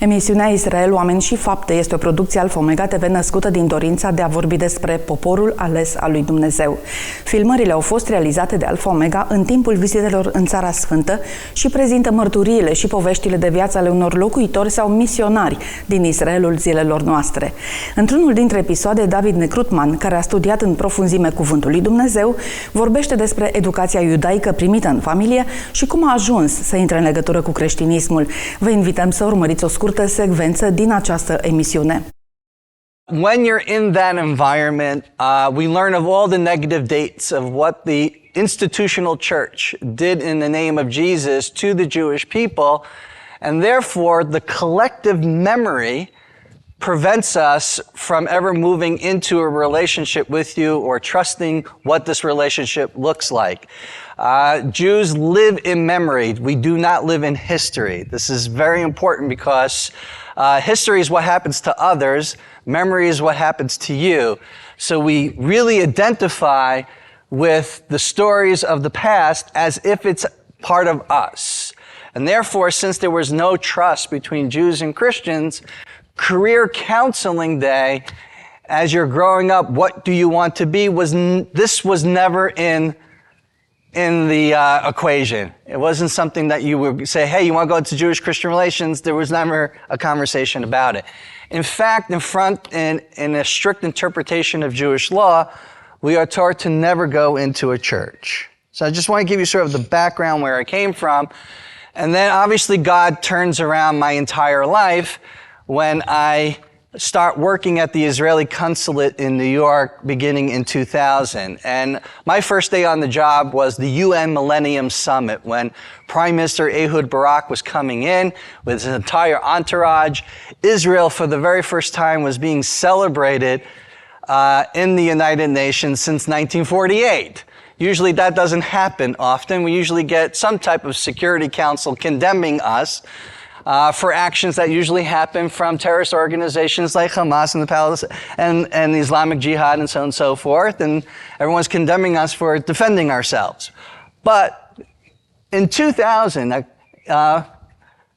Emisiunea Israel, oameni și fapte este o producție Alfa Omega TV născută din dorința de a vorbi despre poporul ales al lui Dumnezeu. Filmările au fost realizate de Alfa Omega în timpul vizitelor în Țara Sfântă și prezintă mărturiile și poveștile de viață ale unor locuitori sau misionari din Israelul zilelor noastre. Într-unul dintre episoade, David Nekrutman, care a studiat în profunzime cuvântul lui Dumnezeu, vorbește despre educația iudaică primită în familie și cum a ajuns să intre în legătură cu creștinismul. Vă invităm să urmăriți o scurtă secvență din această emisiune. When you're in that environment, we learn of all the negative dates of what the institutional church did in the name of Jesus to the Jewish people, and therefore the collective memory prevents us from ever moving into a relationship with you or trusting what this relationship looks like. Jews live in memory. We do not live in history. This is very important because history is what happens to others. Memory is what happens to you. So we really identify with the stories of the past as if it's part of us. And therefore, since there was no trust between Jews and Christians, career counseling day, as you're growing up, what do you want to be, this was never in the equation. It wasn't something that you would say, hey, you want to go into Jewish-Christian relations? There was never a conversation about it. In fact, in a strict interpretation of Jewish law, we are taught to never go into a church. So I just want to give you sort of the background where I came from. And then obviously God turns around my entire life when I start working at the Israeli consulate in New York beginning in 2000. And my first day on the job was the UN Millennium Summit when Prime Minister Ehud Barak was coming in with his entire entourage. Israel, for the very first time, was being celebrated in the United Nations since 1948. Usually that doesn't happen often. We usually get some type of Security Council condemning us for actions that usually happen from terrorist organizations like Hamas and the Islamic Jihad and so on and so forth, and everyone's condemning us for defending ourselves. But in 2000,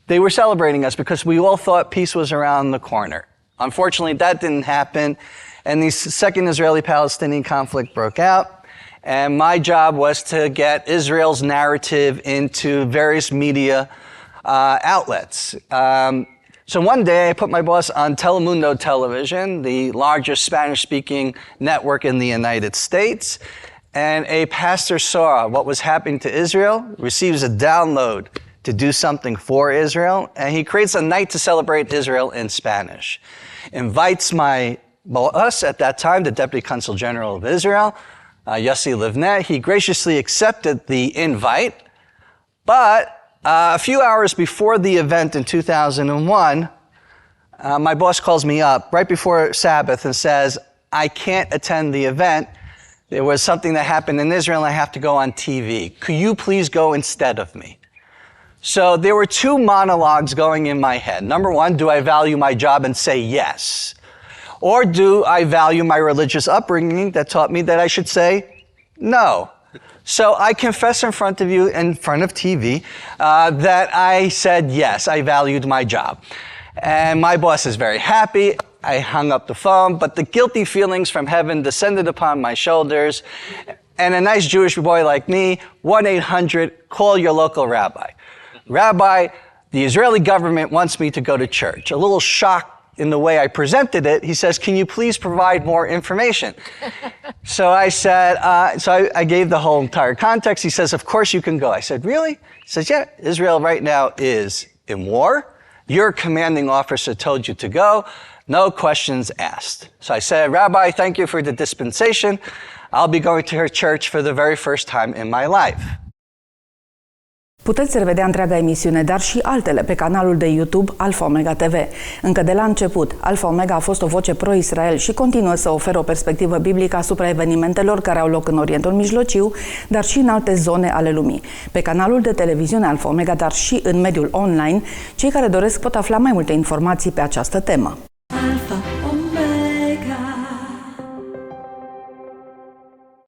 they were celebrating us because we all thought peace was around the corner. Unfortunately, that didn't happen, and the second Israeli-Palestinian conflict broke out. And my job was to get Israel's narrative into various media outlets. So one day I put my boss on Telemundo television, the largest Spanish-speaking network in the United States, and a pastor saw what was happening to Israel, receives a download to do something for Israel, and he creates a night to celebrate Israel in Spanish. Invites my boss at that time, the Deputy Consul General of Israel, Yossi Livnet. He graciously accepted the invite, but a few hours before the event in 2001, my boss calls me up right before Sabbath and says, I can't attend the event. There was something that happened in Israel and I have to go on TV. Could you please go instead of me? So there were two monologues going in my head. Number one, do I value my job and say yes? Or do I value my religious upbringing that taught me that I should say no? So I confess in front of you, in front of TV, that I said yes, I valued my job. And my boss is very happy. I hung up the phone, but the guilty feelings from heaven descended upon my shoulders. And a nice Jewish boy like me, 1-800, call your local rabbi. Rabbi, the Israeli government wants me to go to church. A little shocked in the way I presented it, he says, can you please provide more information? So I said, I gave the whole entire context. He says, of course you can go. I said, really? He says, yeah, Israel right now is in war. Your commanding officer told you to go. No questions asked. So I said, Rabbi, thank you for the dispensation. I'll be going to her church for the very first time in my life. Puteți revedea întreaga emisiune, dar și altele pe canalul de YouTube Alfa Omega TV. Încă de la început, Alfa Omega a fost o voce pro-Israel și continuă să oferă o perspectivă biblică asupra evenimentelor care au loc în Orientul Mijlociu, dar și în alte zone ale lumii. Pe canalul de televiziune Alfa Omega, dar și în mediul online, cei care doresc pot afla mai multe informații pe această temă.